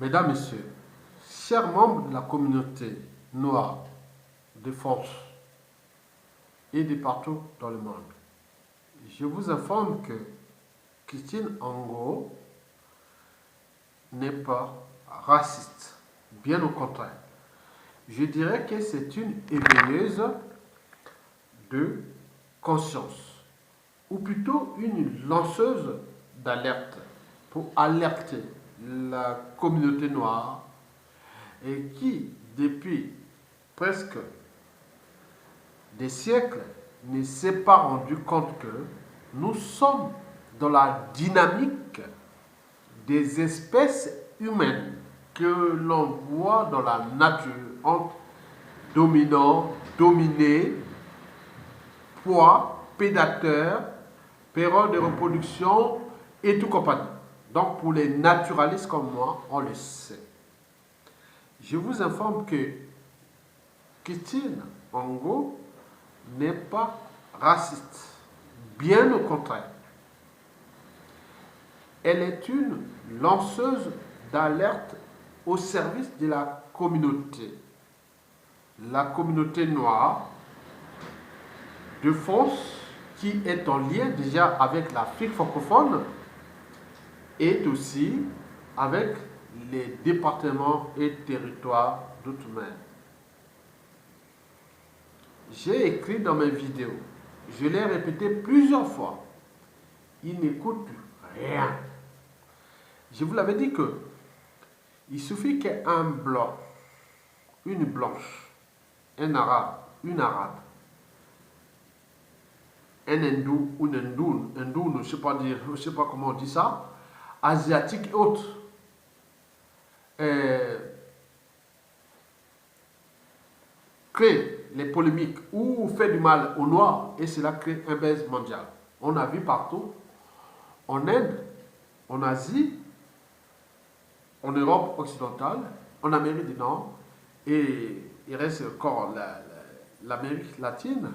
Mesdames, Messieurs, chers membres de la communauté noire de France et de partout dans le monde, je vous informe que Christine Angot n'est pas raciste, bien au contraire. Je dirais que c'est une éveilleuse de conscience, ou plutôt une lanceuse d'alerte pour alerter la communauté noire et qui, depuis presque des siècles, ne s'est pas rendu compte que nous sommes dans la dynamique des espèces humaines que l'on voit dans la nature entre dominants, dominés, proies, prédateurs, période de reproduction et tout compagnie. Donc pour les naturalistes comme moi, on le sait. Je vous informe que Christine Angot n'est pas raciste, bien au contraire. Elle est une lanceuse d'alerte au service de la communauté noire de France qui est en lien déjà avec l'Afrique francophone et aussi avec les départements et territoires d'outre-mer. J'ai écrit dans mes vidéos, je l'ai répété plusieurs fois, il n'écoute rien. Je vous l'avais dit que il suffit qu'un blanc, une blanche, un arabe, une arabe, un hindou ou une hindoune, je ne sais pas comment on dit ça, asiatique et autres, crée les polémiques ou fait du mal aux Noirs et cela crée un buzz mondial. On a vu partout, en Inde, en Asie, en Europe occidentale, en Amérique du Nord et il reste encore l'Amérique latine.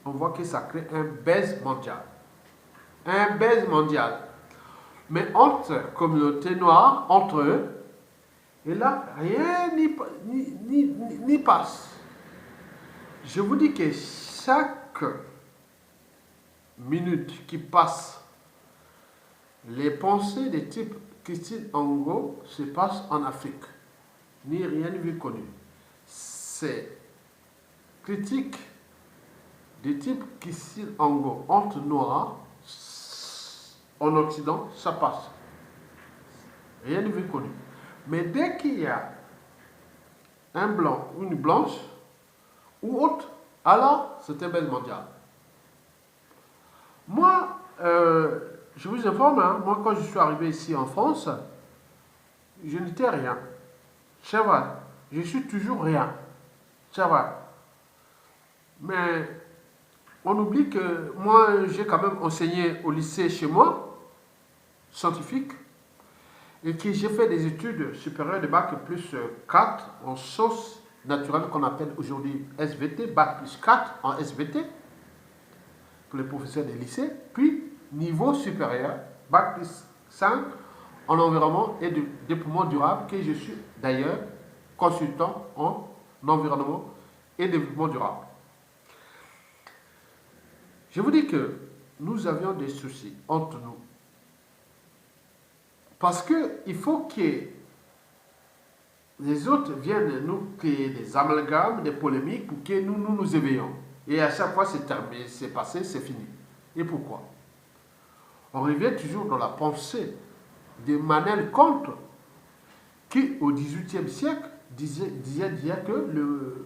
On voit que ça crée un buzz mondial. Un buzz mondial. Mais entre communautés noires, entre eux, et là, rien n'y passe. Je vous dis que chaque minute qui passe, les pensées de type Christine Angot se passent en Afrique. Ni rien vu connu. C'est critique de type Christine Angot entre noirs en Occident, ça passe. Rien de vu connu. Mais dès qu'il y a un blanc ou une blanche ou autre, alors c'est un bel mondial. Moi, je vous informe, hein, moi quand je suis arrivé ici en France, je n'étais rien. C'est vrai, je suis toujours rien. C'est vrai. Mais on oublie que moi, j'ai quand même enseigné au lycée chez moi, scientifique, et que j'ai fait des études supérieures de bac plus 4 en sciences naturelles qu'on appelle aujourd'hui SVT, bac plus 4 en SVT, pour les professeurs des lycées, puis niveau supérieur, bac plus 5 en environnement et de développement durable, que je suis d'ailleurs consultant en environnement et développement durable. Je vous dis que nous avions des soucis entre nous. Parce qu'il faut que les autres viennent nous créer des amalgames, des polémiques pour que nous éveillons. Et à chaque fois, c'est terminé, c'est passé, c'est fini. Et pourquoi? On revient toujours dans la pensée de Manel Comte, qui au XVIIIe siècle disait que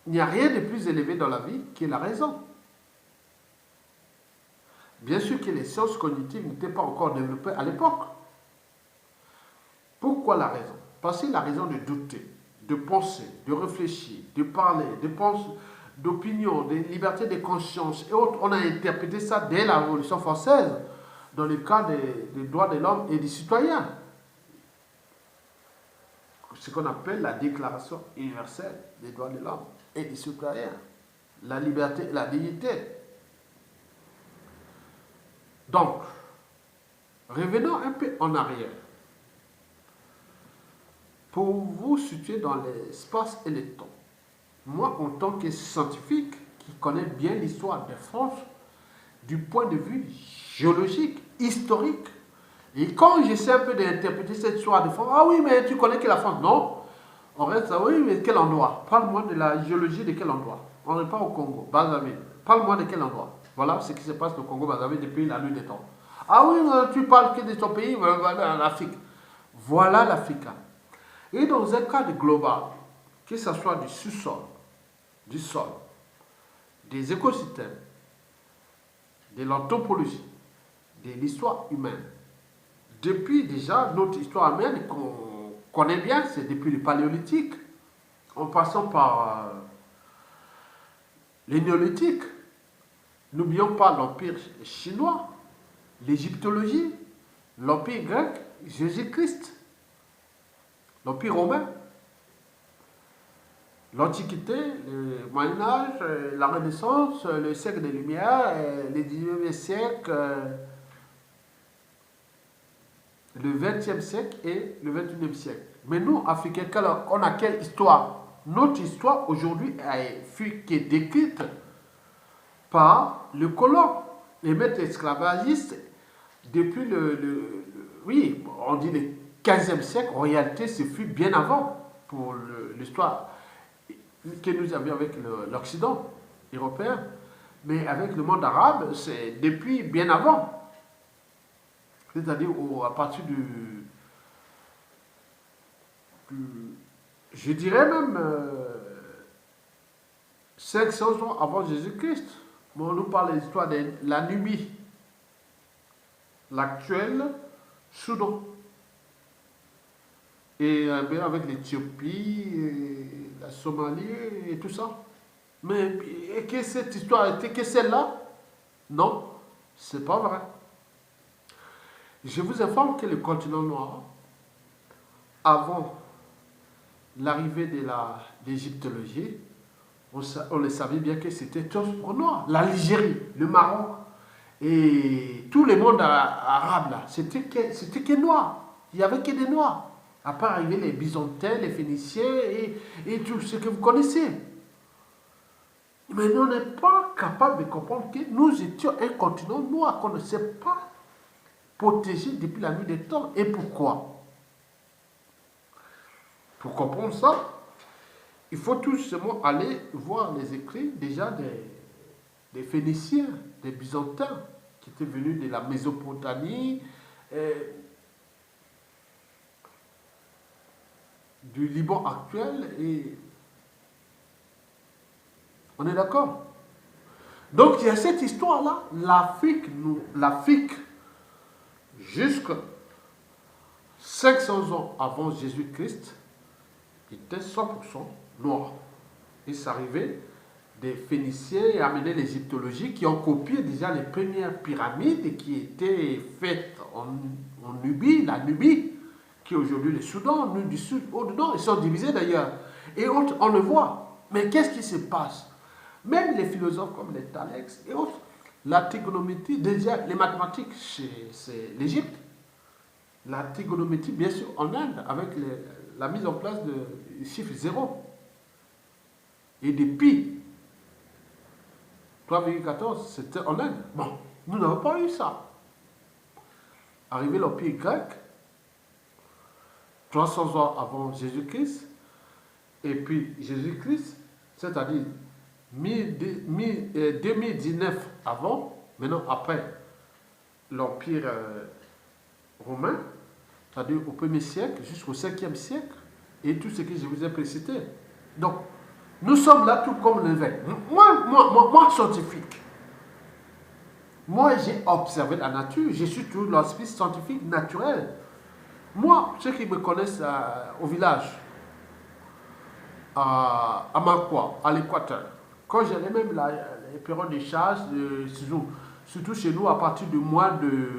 il n'y a rien de plus élevé dans la vie que la raison. Bien sûr que les sciences cognitives n'étaient pas encore développées à l'époque. Pourquoi la raison? Parce que la raison de douter, de penser, de réfléchir, de parler, de penser, d'opinion, de liberté de conscience et autres. On a interprété ça dès la Révolution française, dans le cas des droits de l'homme et des citoyens. Ce qu'on appelle la Déclaration universelle des droits de l'homme et des citoyens. La liberté et la dignité. Donc, Revenons un peu en arrière. Pour vous situer dans l'espace et le temps, moi, en tant que scientifique qui connaît bien l'histoire de France, du point de vue géologique, historique, et quand j'essaie un peu d'interpréter cette histoire de France, ah oui, mais tu connais que la France? Non. On reste, ah oui, mais quel endroit? Parle-moi de la géologie de quel endroit? On n'est pas au Congo, Brazzaville. Parle-moi de quel endroit? Voilà ce qui se passe au Congo, Brazzaville depuis la nuit des temps. Ah oui, tu parles que de ton pays, en Afrique. Voilà l'Afrique. Et dans un cadre global, que ce soit du sous-sol, du sol, des écosystèmes, de l'anthropologie, de l'histoire humaine, depuis déjà notre histoire humaine qu'on connaît bien, c'est depuis le paléolithique, en passant par le néolithique. N'oublions pas l'empire chinois, l'égyptologie, l'empire grec, Jésus-Christ, l'empire romain, l'Antiquité, le Moyen-Âge, la Renaissance, le siècle des Lumières, le 19e siècle, le 20e siècle et le 21e siècle. Mais nous, Africains, on a quelle histoire? Notre histoire aujourd'hui fut décrite par le colon, les maîtres esclavagistes, depuis oui, on dit le 15e siècle. En réalité, ce fut bien avant pour l'histoire que nous avions avec l'Occident européen. Mais avec le monde arabe, c'est depuis bien avant. C'est-à-dire à partir je dirais même 500 ans avant Jésus-Christ. On nous parle de l'histoire de la Nubie, l'actuel Soudan, et avec l'Éthiopie, la Somalie et tout ça. Mais et que cette histoire était que celle-là? Non, c'est pas vrai. Je vous informe que le continent noir, avant l'arrivée de l'égyptologie, on le savait bien que c'était tout noir. L'Algérie, le Maroc et tout le monde arabe là, c'était que noir. Il n'y avait que des noirs. Après arriver les Byzantins, les Phéniciens et tout ce que vous connaissez. Mais nous n'est pas capable de comprendre que nous étions un continent noir qu'on ne sait pas protéger depuis la nuit des temps. Et pourquoi? Pour comprendre ça, il faut tout simplement aller voir les écrits déjà des Phéniciens, des Byzantins, qui étaient venus de la Mésopotamie, du Liban actuel, et on est d'accord? Donc il y a cette histoire-là, l'Afrique, jusqu'à 500 ans avant Jésus-Christ, était 100% noir. Et c'est arrivé des Phéniciens et amené l'égyptologie qui ont copié déjà les premières pyramides qui étaient faites en Nubie, la Nubie, qui est aujourd'hui le Soudan, du sud au nord, ils sont divisés d'ailleurs. Et autres, on le voit. Mais qu'est-ce qui se passe? Même les philosophes comme les Thalès et autres, la trigonométrie, déjà les mathématiques, c'est l'Égypte. La trigonométrie, bien sûr, en Inde, avec la mise en place de chiffre 0 et des pi. 3,14, c'était en Inde. Bon, nous n'avons pas eu ça. Arrivé l'Empire grec, 300 ans avant Jésus-Christ, et puis Jésus-Christ, c'est-à-dire 2019 avant, maintenant après l'Empire romain, c'est-à-dire au 1er siècle jusqu'au 5e siècle, et tout ce que je vous ai précité. Donc, nous sommes là tout comme l'évêque. Moi, scientifique, moi j'ai observé la nature, je suis toujours l'esprit scientifique naturel. Moi, ceux qui me connaissent au village, à Makwa, à l'Équateur, quand j'allais même les périodes de charge, surtout chez nous à partir du mois de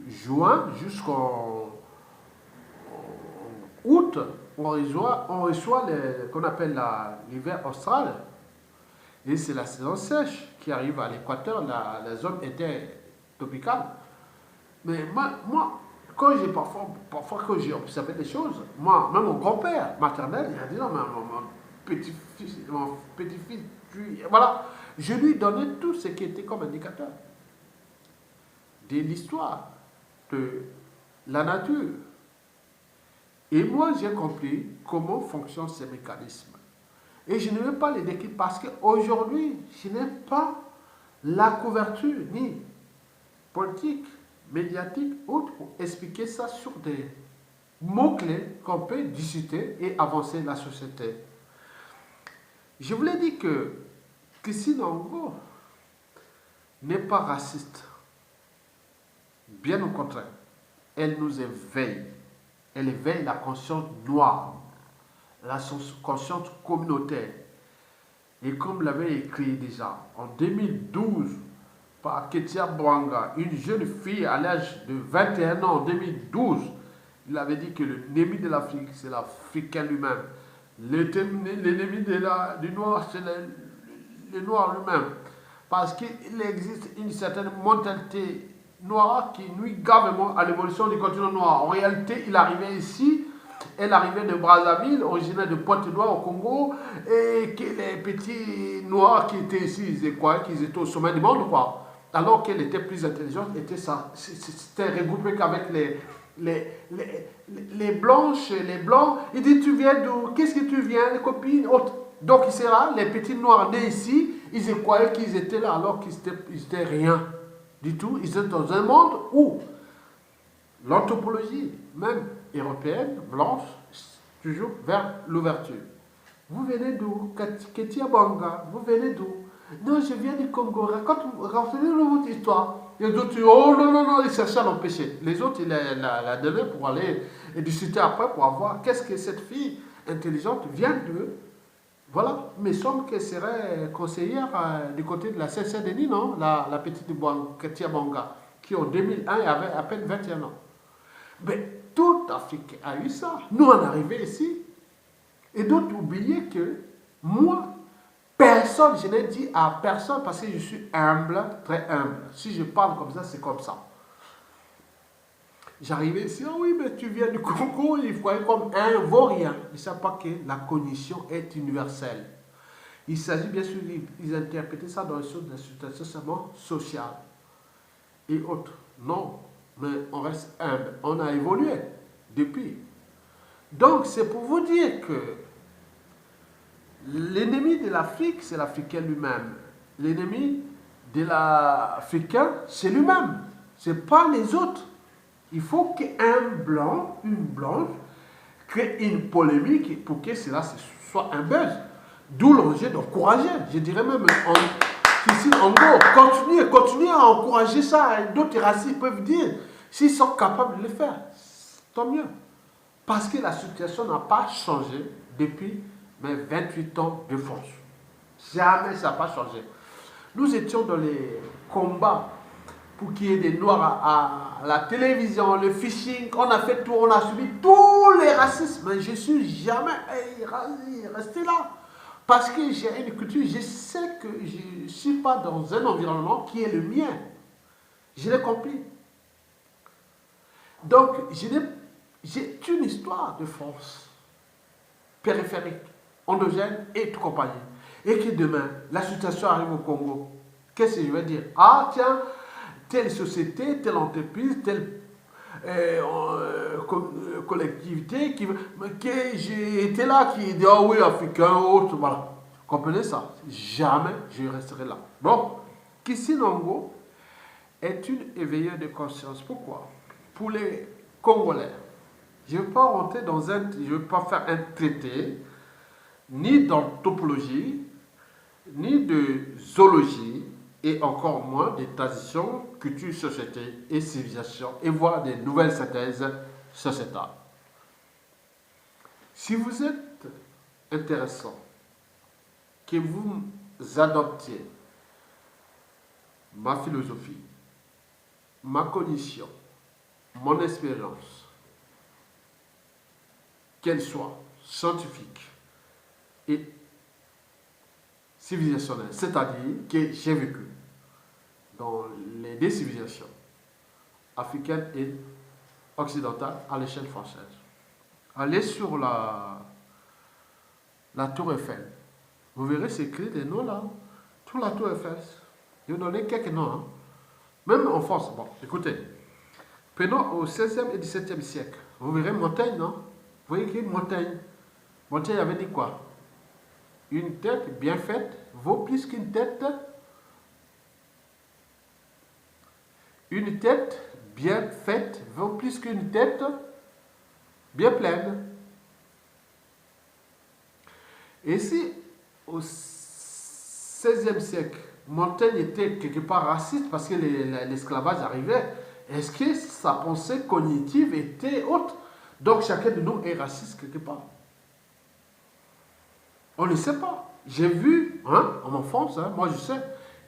juin jusqu'en août, on reçoit qu'on appelle l'hiver austral. Et c'est la saison sèche qui arrive à l'équateur, la zone était tropicale. Mais moi quand j'ai parfois que j'ai observé des choses, moi, même mon grand-père maternel, il a dit non, mais mon petit-fils, voilà. Je lui donnais tout ce qui était comme indicateur de l'histoire, de la nature. Et moi, j'ai compris comment fonctionnent ces mécanismes. Et je ne veux pas les décrire parce qu'aujourd'hui, je n'ai pas la couverture, ni politique, médiatique, autre, pour expliquer ça sur des mots-clés qu'on peut discuter et avancer la société. Je voulais dire que Christine Angot n'est pas raciste. Bien au contraire, elle nous éveille. Elle éveille la conscience noire, la conscience communautaire. Et comme l'avait écrit déjà en 2012 par Ketia Bwanga, une jeune fille à l'âge de 21 ans en 2012, il avait dit que l'ennemi de l'Afrique, c'est l'Africain lui-même. L'ennemi du Noir, c'est le Noir lui-même. Parce qu'il existe une certaine mentalité noire qui nuit gravement à l'évolution du continent noir. En réalité, il arrivait ici, elle arrivait de Brazzaville, originaire de Pointe-Noire au Congo, et que les petits noirs qui étaient ici, ils étaient quoi, qu'ils étaient au sommet du monde, quoi. Alors qu'elle était plus intelligente, c'était regroupé qu'avec les blanches, les blancs. Il dit, tu viens d'où? Qu'est-ce que tu viens? Les copines, autres. Donc, c'est là, les petits noirs nés ici, ils croyaient qu'ils étaient là alors qu'ils étaient rien du tout. Ils étaient dans un monde où l'anthropologie, même européenne, blanche, toujours vers l'ouverture. Vous venez d'où? Ketia Bwanga, vous venez d'où? Non, je viens du Congo. Racontez-nous votre histoire. Les autres, oh non, non, non, ils cherchaient à l'empêcher. Les autres, ils la donnaient pour aller discuter après pour voir qu'est-ce que cette fille intelligente vient de. Voilà, mais il semble qu'elle serait conseillère du côté de la CCDNI, non? La petite Ketia Bwanga, qui en 2001 avait à peine 21 ans. Mais tout Afrique a eu ça. Nous, on est arrivés ici. Et d'autres oubliaient que moi, personne, je n'ai dit à personne parce que je suis humble, très humble. Si je parle comme ça, c'est comme ça. J'arrivais ici, oh oui, mais tu viens du Congo, ils voyaient comme un vaurien. Ils ne savent pas que la cognition est universelle. Il s'agit bien sûr, ils interprétaient ça dans les choses de la situation sociale et autres. Non, mais on reste humble. On a évolué depuis. Donc, c'est pour vous dire que l'ennemi de l'Afrique, c'est l'Africain lui-même. L'ennemi de l'Africain, c'est lui-même. Ce n'est pas les autres. Il faut qu'un blanc, une blanche, crée une polémique pour que cela soit un buzz. D'où le rejet d'encourager. Je dirais même, ici, en gros, continuez à encourager ça. D'autres racistes peuvent dire, s'ils sont capables de le faire, tant mieux. Parce que la situation n'a pas changé depuis mes 28 ans de force. Jamais ça n'a pas changé. Nous étions dans les combats pour qu'il y ait des Noirs à la télévision, le phishing, on a fait tout, on a subi tous les racismes. Mais je ne suis jamais resté là. Parce que j'ai une culture, je sais que je ne suis pas dans un environnement qui est le mien. Je l'ai compris. Donc, j'ai une histoire de force périphérique, endogène et tout compagnie. Et que demain, la situation arrive au Congo. Qu'est-ce que je vais dire? Ah, tiens, telle société, telle entreprise, telle collectivité que j'ai été là, qui dit, ah oui, africain, autre, voilà. Comprenez ça? Jamais je resterai là. Bon, Christine Angot est une éveilleuse de conscience. Pourquoi? Pour les Congolais. Je ne veux pas rentrer je ne veux pas faire un traité, ni d'anthropologie, ni de zoologie, et encore moins des traditions, culture, société et civilisation, et voire des nouvelles synthèses sociétales. Si vous êtes intéressant, que vous adoptiez ma philosophie, ma cognition, mon expérience, qu'elle soit scientifique et civilisationnelle, c'est-à-dire que j'ai vécu dans les deux civilisations, africaine et occidentale à l'échelle française. Allez sur la tour Eiffel. Vous verrez, c'est écrit des noms là. Sur la tour Eiffel. Je vais vous donner quelques noms. Hein. Même en France. Bon, écoutez. Prenons au 16e et 17e siècle. Vous verrez Montaigne, non? Vous voyez qu'il y a une Montaigne. Montaigne avait dit quoi? Une tête bien faite vaut plus qu'une tête. Une tête bien faite vaut plus qu'une tête bien pleine. Et si au XVIe siècle, Montaigne était quelque part raciste parce que l'esclavage arrivait, est-ce que sa pensée cognitive était haute? Donc chacun de nous est raciste quelque part. On ne sait pas. J'ai vu, hein, en enfance, hein, moi je sais,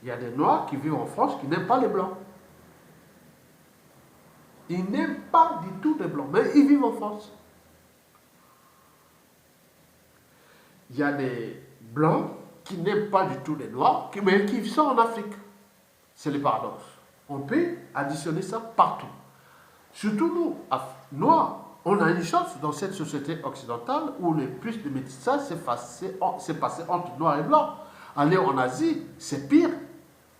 il y a des Noirs qui vivent en France qui n'aiment pas les Blancs. Ils n'aiment pas du tout les Blancs, mais ils vivent en France. Il y a des Blancs qui n'aiment pas du tout les Noirs, mais qui sont en Afrique. C'est le paradoxe. On peut additionner ça partout. Surtout nous, Noirs, on a une chance dans cette société occidentale où le plus de métissage s'est passé entre Noirs et Blancs. Allez en Asie, c'est pire.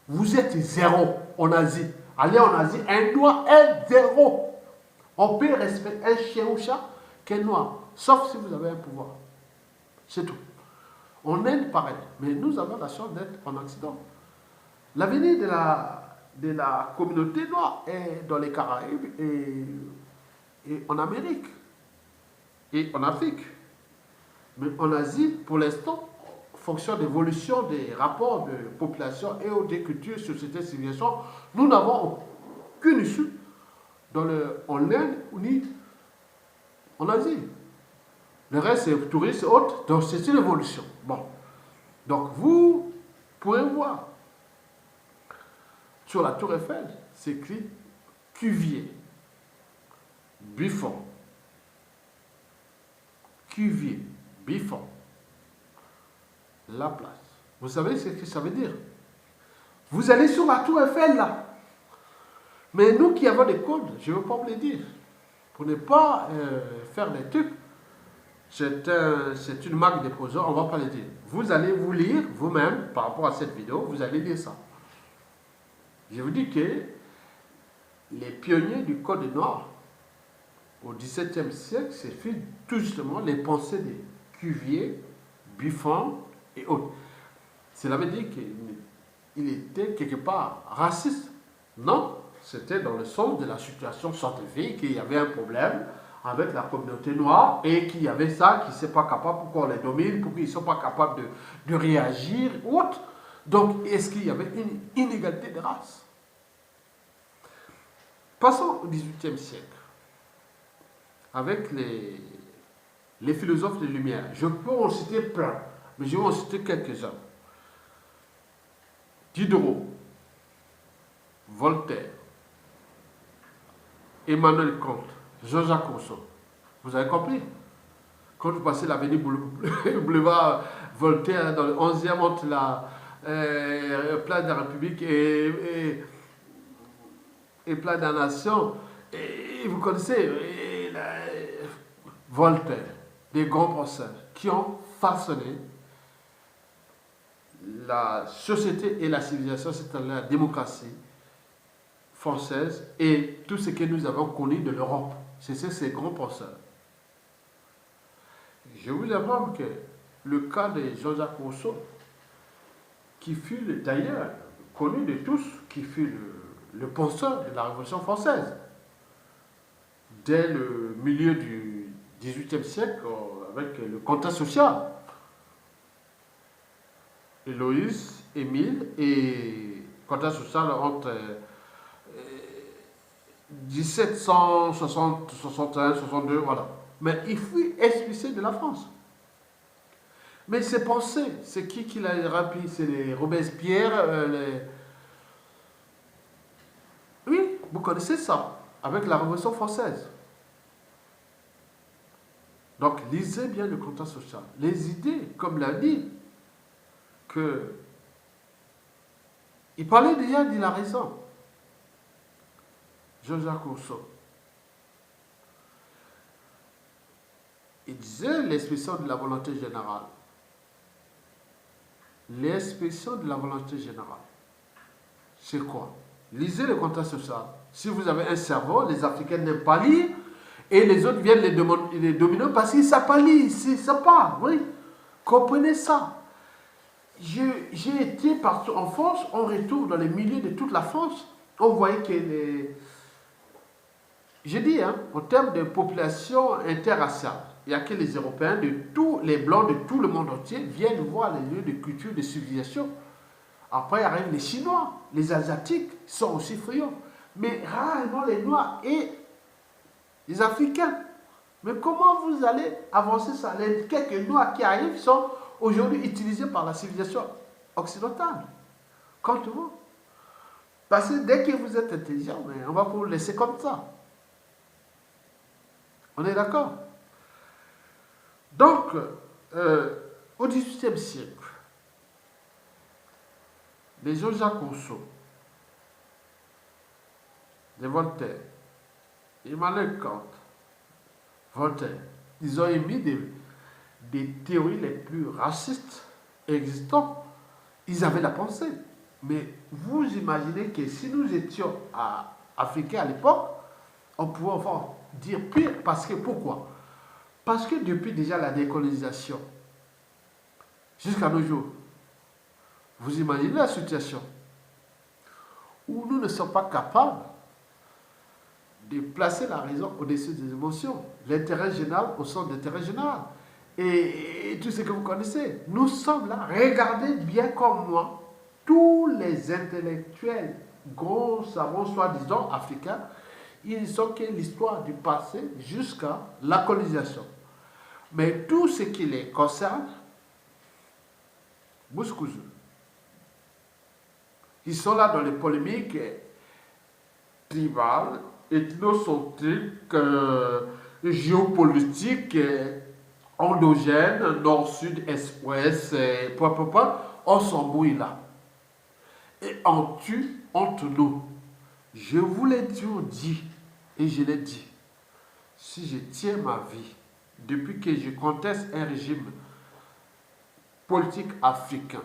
Vous êtes zéro en Asie. Allez en Asie, un Noir est zéro. On peut respecter un chien ou chat qu'un Noir, sauf si vous avez un pouvoir. C'est tout. On est pareil, mais nous avons la chance d'être en Occident. L'avenir de la communauté noire est dans les Caraïbes et en Amérique et en Afrique. Mais en Asie, pour l'instant, en fonction de l'évolution des rapports de population et des cultures, sociétés, civilisations, nous n'avons aucune issue en Inde ni en Asie. Le reste, c'est tourisme et autres, donc c'est une évolution. Bon. Donc vous pourrez voir sur la tour Eiffel, c'est écrit Cuvier, Buffon. Cuvier, Buffon, la place. Vous savez ce que ça veut dire? Vous allez sur la tour Eiffel là. Mais nous qui avons des codes, je ne veux pas vous les dire. Pour ne pas faire des trucs, c'est une marque déposeur, on ne va pas les dire. Vous allez vous lire vous-même par rapport à cette vidéo, vous allez lire ça. Je vous dis que les pionniers du Code noir au XVIIe siècle, c'est tout justement les pensées de Cuvier, Buffon et autres. Cela veut dire qu'il était quelque part raciste. Non, c'était dans le sens de la situation scientifique, qu'il y avait un problème avec la communauté noire et qu'il y avait ça, qui ne sont pas capables, pourquoi on les domine, pourquoi ils ne sont pas capables de réagir ou autre. Donc, est-ce qu'il y avait une inégalité de race? Passons au XVIIIe siècle, avec les philosophes des Lumières. Je peux en citer plein, mais je vais en citer quelques-uns. Diderot, Voltaire, Emmanuel Kant, Jean-Jacques Rousseau. Vous avez compris? Quand vous passez l'avenue boulevard Voltaire dans le 11e entre la place de la République et place de la Nation, et vous connaissez Voltaire, des grands penseurs qui ont façonné la société et la civilisation, c'est-à-dire la démocratie française et tout ce que nous avons connu de l'Europe. C'est ces grands penseurs. Je vous apprends que le cas de Jean-Jacques Rousseau, qui fut d'ailleurs connu de tous, qui fut le penseur de la Révolution française, dès le milieu du XVIIIe siècle, avec le contrat social. Héloïse, Émile et contrat social entre 1760, 61, 62, voilà. Mais il fut expulsé de la France. Mais ses pensées, c'est qui l'a rempli? C'est les Robespierre, Oui, vous connaissez ça, avec la Révolution française. Donc, lisez bien le contrat social. Les idées, comme l'a dit, il parlait déjà de la raison. Jean-Jacques Rousseau. Il disait l'expression de la volonté générale. L'expression de la volonté générale. C'est quoi? Lisez le contrat social. Si vous avez un cerveau, les Africains n'aiment pas lire, et les autres viennent les dominer parce qu'ils ne savent pas lire. C'est sympa, oui. Comprenez ça. J'ai été partout en France, on retrouve dans les milieux de toute la France, on voyait que j'ai dit, en termes de population interraciale, il n'y a que les Européens, tous les Blancs de tout le monde entier viennent voir les lieux de culture, de civilisation. Après arrivent les Chinois, les Asiatiques sont aussi friands, mais rarement les Noirs et les Africains. Mais comment vous allez avancer ça? Les quelques Noirs qui arrivent sont aujourd'hui utilisés par la civilisation occidentale. Quand vous. Parce que dès que vous êtes intelligent, on va vous laisser comme ça. On est d'accord? Donc, au XVIIIe siècle, les Jean-Jacques Rousseau, les Voltaire, Emmanuel Kant, Voltaire, ils ont émis des théories les plus racistes existantes. Ils avaient la pensée. Mais vous imaginez que si nous étions africains à l'époque, on pouvait enfin dire pire. Parce que pourquoi? Parce que depuis déjà la décolonisation, jusqu'à nos jours, vous imaginez la situation où nous ne sommes pas capables de placer la raison au-dessus des émotions, l'intérêt général au centre de l'intérêt général. Et tout ce que vous connaissez, nous sommes là, regardez bien comme moi, tous les intellectuels, gros savants, soi-disant africains, ils sont que l'histoire du passé jusqu'à la colonisation. Mais tout ce qui les concerne, bouscouze. Ils sont là dans les polémiques tribales, ethnocentriques, géopolitiques, endogènes, nord-sud, est-ouest, on s'embrouille là. Et on tue entre nous. Je vous l'ai toujours dit, et je l'ai dit, si je tiens ma vie, depuis que je conteste un régime politique africain,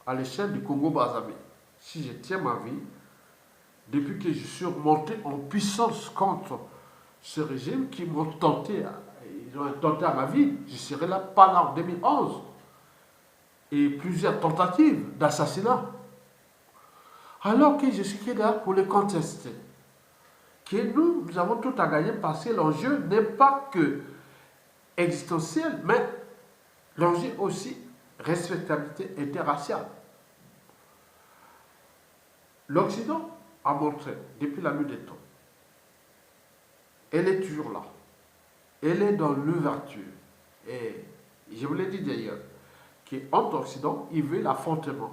à l'échelle du Congo-Brazzaville, si je tiens ma vie, depuis que je suis remonté en puissance contre ce régime qui m'ont tenté, ils ont tenté à ma vie, je serai là, pas là en 2011, et plusieurs tentatives d'assassinat. Alors que je suis là pour les contester. Que nous avons tout à gagner parce que l'enjeu n'est pas que existentiel, mais l'enjeu aussi respectabilité interraciale. L'Occident a montré depuis la nuit des temps, elle est toujours là, elle est dans l'ouverture. Et je vous l'ai dit d'ailleurs, qu'entre Occident, il veut l'affrontement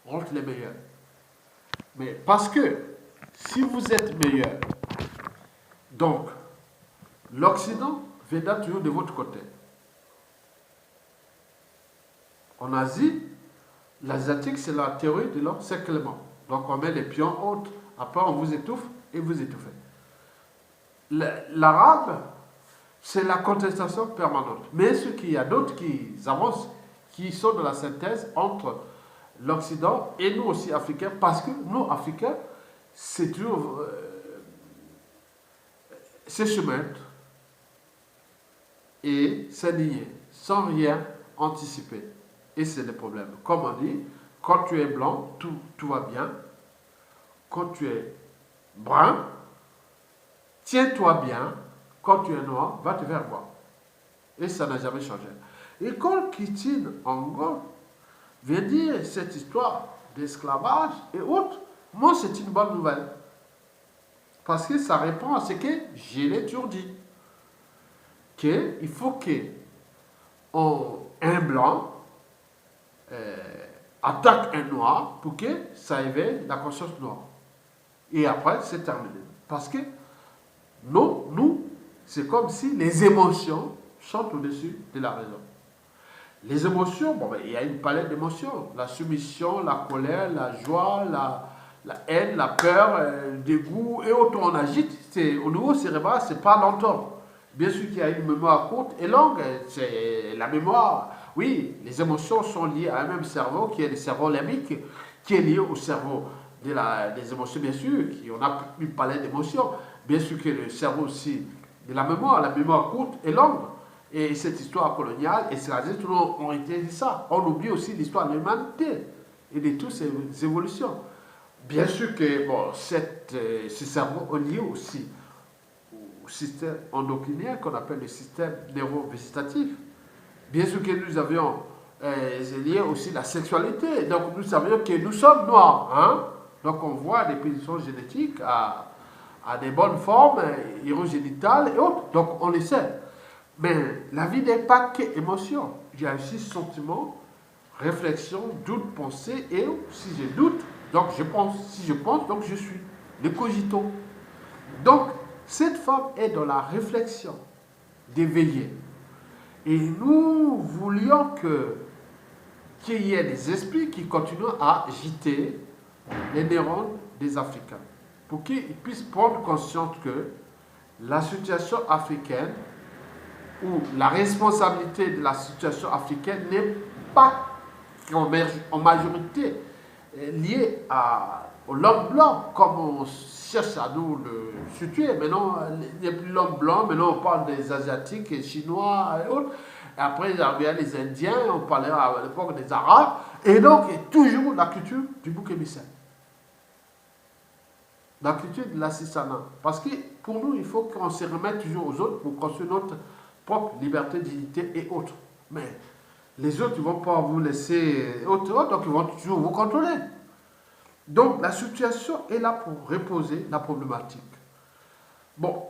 entre les meilleurs. Mais parce que si vous êtes meilleur, donc l'Occident viendra toujours de votre côté. En Asie, l'asiatique, c'est la théorie de l'encerclement. Donc on met les pions hautes, après on vous étouffe et vous étouffez. L'arabe, c'est la contestation permanente. Mais ce qu'il y a d'autres qui avancent, qui sont dans la synthèse entre l'Occident et nous aussi Africains, parce que nous Africains, c'est toujours se soumettre et s'aligner sans rien anticiper. Et c'est le problème. Comme on dit, quand tu es blanc, tout va bien. Quand tu es brun, tiens-toi bien. Quand tu es noir, va te faire boire. Et ça n'a jamais changé. Et quand Kitine Angon vient dire cette histoire d'esclavage et autres, moi c'est une bonne nouvelle. Parce que ça répond à ce que je l'ai toujours dit. Qu'il faut qu'un blanc attaque un noir pour que ça éveille la conscience noire. Et après, c'est terminé. Parce que nous, c'est comme si les émotions sont au-dessus de la raison. Les émotions, il y a une palette d'émotions. La soumission, la colère, la joie, la haine, la peur, le dégoût et autres, on agite. Au niveau cérébral, c'est pas longtemps. Bien sûr qu'il y a une mémoire courte et longue. C'est la mémoire. Oui, les émotions sont liées à un même cerveau qui est le cerveau limbique, qui est lié au cerveau des émotions, bien sûr. On a pu parler d'émotions. Bien sûr que le cerveau aussi de la mémoire courte et longue. Et cette histoire coloniale, et esclavagiste, ont été dit ça. On oublie aussi l'histoire de l'humanité et de toutes ces évolutions. Bien sûr que bon, ce cerveau est lié aussi au système endocrinien qu'on appelle le système neurovégétatif. Bien sûr que nous avions lié aussi la sexualité. Donc nous savions que nous sommes noirs. Hein? Donc on voit des prédispositions génétiques à des bonnes formes urogénitales et autres. Donc on le sait. Mais la vie n'est pas qu'émotion. Il y a aussi sentiment, réflexion, doute, pensée. Et si je doute, donc je pense. Si je pense, donc je suis. Le cogito. Donc cette femme est dans la réflexion d'éveiller. Et nous voulions qu'il y ait des esprits qui continuent à agiter les neurones des Africains. Pour qu'ils puissent prendre conscience que la situation africaine ou la responsabilité de la situation africaine n'est pas en majorité liée au l'homme blanc, comme on cherche à nous le situer. Maintenant, il n'y a plus l'homme blanc, maintenant on parle des Asiatiques, et Chinois et autres. Et après, il y avait les Indiens, on parlait à l'époque des Arabes. Et donc, il y a toujours la culture du bouc émissaire. La culture de l'assistanat. Parce que pour nous, il faut qu'on se remette toujours aux autres pour construire notre propre liberté, dignité et autres. Mais les autres, ils ne vont pas vous laisser autre, donc ils vont toujours vous contrôler. Donc la situation est là pour reposer la problématique. Bon,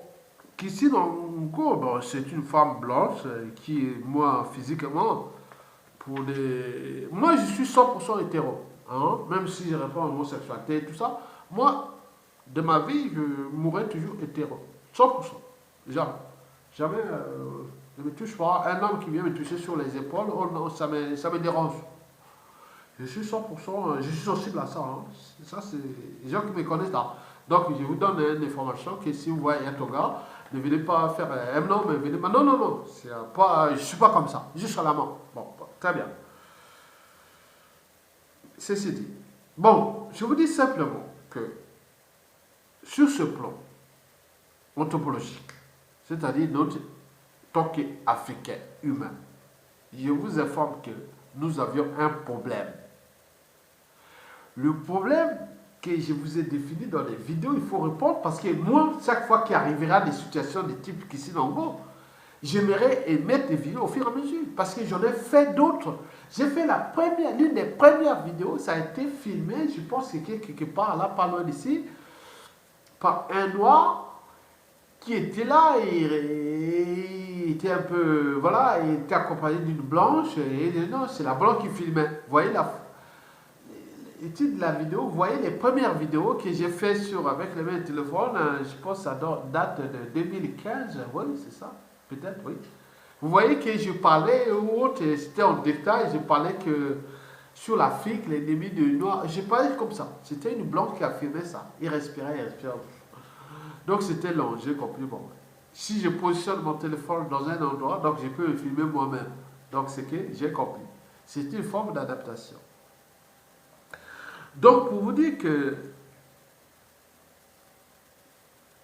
qu'ici dans mon cours, bon, c'est une femme blanche qui, moi, physiquement, moi je suis 100% hétéro. Hein, même si je réponds à l'homosexualité et tout ça, moi, de ma vie, je mourrai toujours hétéro. 100%. Jamais. Jamais, ne me touche pas. Un homme qui vient me toucher sur les épaules, oh non, ça me dérange. Je suis 100%, je suis sensible à ça. Hein. Ça, c'est les gens qui me connaissent là. Donc, je vous donne une information que si vous voyez un gars, ne venez pas faire un non, mais venez. Non, non, non. Je ne suis pas comme ça. Jusqu'à la mort. Bon, très bien. Ceci dit. Bon, je vous dis simplement que sur ce plan anthropologique, c'est-à-dire notre tant qu'Africain humain, je vous informe que nous avions un problème. Le problème que je vous ai défini dans les vidéos, il faut répondre parce que moi, chaque fois qu'il arrivera des situations de type Kissi Nango, j'aimerais mettre des vidéos au fur et à mesure parce que j'en ai fait d'autres. J'ai fait l'une des premières vidéos, ça a été filmé, je pense que quelque part là, pas loin d'ici, par un noir qui était là et était un peu, voilà, il était accompagné d'une blanche et non, c'est la blanche qui filmait. Vous voyez de la vidéo, vous voyez les premières vidéos que j'ai fait avec le même téléphone, je pense que ça date de 2015, oui, c'est ça, peut-être, oui. Vous voyez que je parlais, c'était en détail, je parlais que sur l'Afrique, l'ennemi du noir, je parlais comme ça. C'était une blanche qui a filmé ça, il respirait. Donc c'était long, j'ai compris. Bon, si je positionne mon téléphone dans un endroit, donc je peux le filmer moi-même. Donc c'est que j'ai compris. C'est une forme d'adaptation. Donc pour vous dire que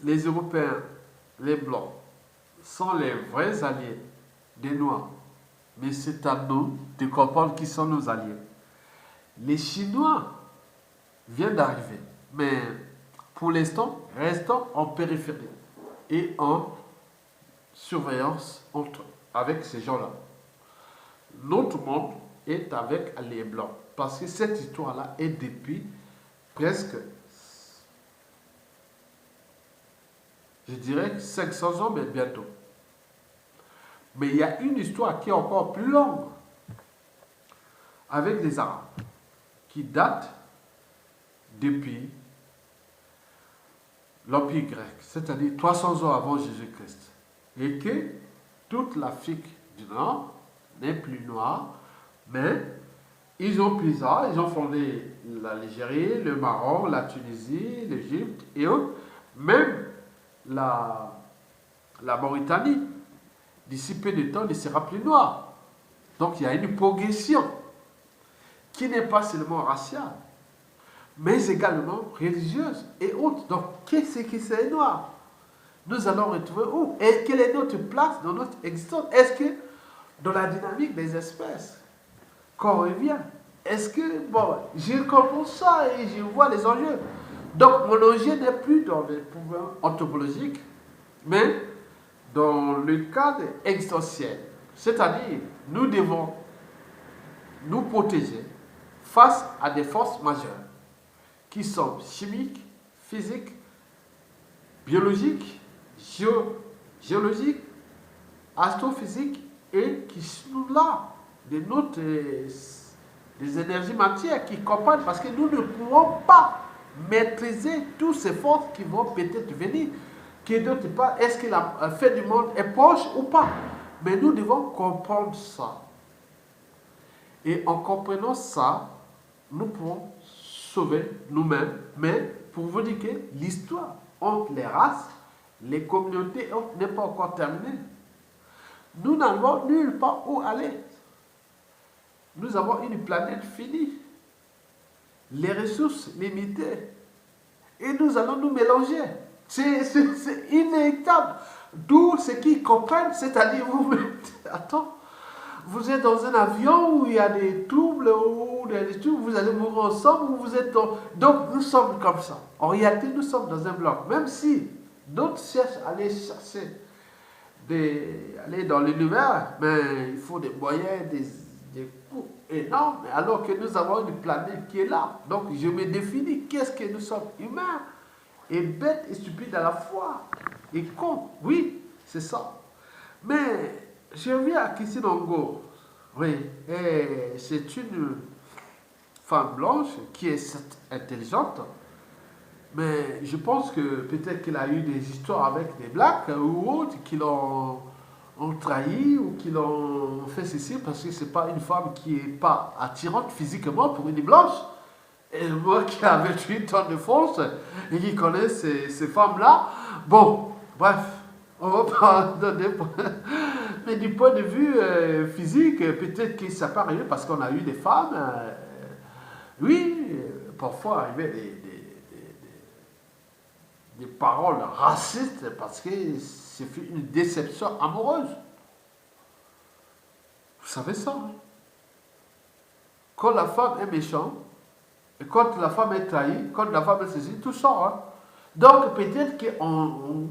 les Européens, les Blancs, sont les vrais alliés des Noirs. Mais c'est à nous de comprendre qui sont nos alliés. Les Chinois viennent d'arriver, mais pour l'instant, restons en périphérie et en surveillance avec ces gens-là. Notre monde est avec les Blancs parce que cette histoire-là est depuis presque, je dirais, 500 ans, mais bientôt. Mais il y a une histoire qui est encore plus longue avec les Arabes qui date depuis l'Empire grec, c'est-à-dire 300 ans avant Jésus-Christ, et que toute l'Afrique du Nord n'est plus noire, mais Ils ont pris ça, ils ont fondé l'Algérie, le Maroc, la Tunisie, l'Égypte et autres, même la Mauritanie. D'ici peu de temps, ne sera plus noir. Donc il y a une progression qui n'est pas seulement raciale, mais également religieuse et autres. Donc qu'est-ce que c'est noir? Nous allons retrouver où? Et quelle est notre place dans notre existence? Est-ce que dans la dynamique des espèces qu'on revient? Est-ce que, bon, je comprends ça et je vois les enjeux. Donc mon enjeu n'est plus dans les pouvoirs anthropologiques, mais dans le cadre existentiel. C'est-à-dire, nous devons nous protéger face à des forces majeures qui sont chimiques, physiques, biologiques, géologiques, astrophysiques et qui sont là, des énergies matières qui comprennent parce que nous ne pouvons pas maîtriser toutes ces forces qui vont peut-être venir. Qui d'autre part, est-ce que la fin du monde est proche ou pas? Mais nous devons comprendre ça. Et en comprenant ça, nous pouvons sauver nous-mêmes. Mais pour vous dire que l'histoire entre les races, les communautés n'est pas encore terminée. Nous n'avons nulle part où aller. Nous avons une planète finie, les ressources limitées, et nous allons nous mélanger. C'est inévitable. D'où ce qu'ils comprennent, c'est-à-dire attends, vous êtes dans un avion où il y a des troubles, ou des trucs, vous allez mourir ensemble, ou vous êtes donc nous sommes comme ça. En réalité, nous sommes dans un bloc. Même si d'autres cherchent à aller chercher, aller dans l'univers, mais il faut des moyens, des coûts énormes, alors que nous avons une planète qui est là. Donc je me définis, qu'est-ce que nous sommes? Humains, et bêtes et stupides à la fois, et cons, oui, c'est ça. Mais je reviens à Christine Angot. Oui, c'est une femme blanche qui est intelligente, mais je pense que peut-être qu'elle a eu des histoires avec des blacks ou autres qui l'ont trahi ou qui l'ont fait ceci parce que c'est pas une femme qui est pas attirante physiquement pour une blanche. Et moi qui ai 28 ans de force et qui connais ces femmes-là, bon, bref, on va pas donner. Mais du point de vue physique, peut-être que ça peut arriver parce qu'on a eu des femmes, oui, parfois arriver des paroles racistes parce que c'est une déception amoureuse. Vous savez ça, hein? Quand la femme est méchante, et quand la femme est trahie, quand la femme est saisie, tout ça. Hein? Donc peut-être qu'en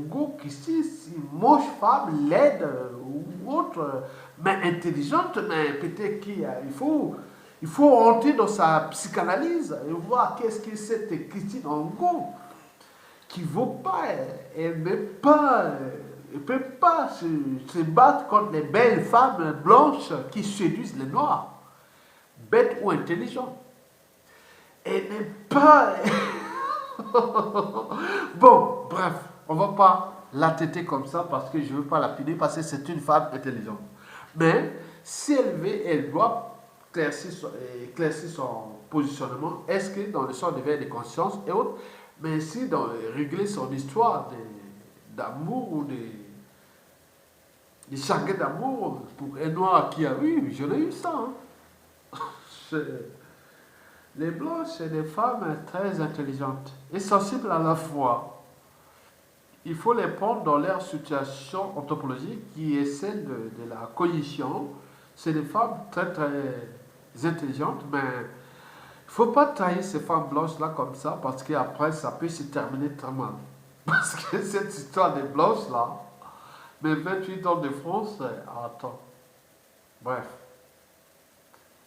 gros, ici, si moche femme, laide ou autre, mais intelligente, mais peut-être qu'il faut rentrer dans sa psychanalyse et voir qu'est-ce que cette Christine Angot qui ne vaut pas, elle ne peut pas se battre contre les belles femmes blanches qui séduisent les noirs, bêtes ou intelligentes. Elle n'est pas... Bon, bref, on ne va pas la têter comme ça parce que je ne veux pas la punir parce que c'est une femme intelligente. Mais si elle veut, elle doit éclaircir son positionnement. Est-ce que dans le sens d'éveil de conscience et autres, mais si dans régler son histoire d'amour ou de chagrins d'amour pour un noir qui a eu, je l'ai eu ça. Hein. Les blancs, c'est des femmes très intelligentes et sensibles à la fois. Il faut les prendre dans leur situation anthropologique qui est celle de la cognition. C'est des femmes très très intelligentes, mais il ne faut pas trahir ces femmes blanches-là comme ça parce qu'après, ça peut se terminer très mal. Parce que cette histoire des blanches-là, mes 28 ans de France, attends. Bref.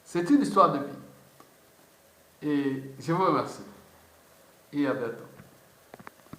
C'est une histoire de vie. Et je vous remercie. Et à bientôt.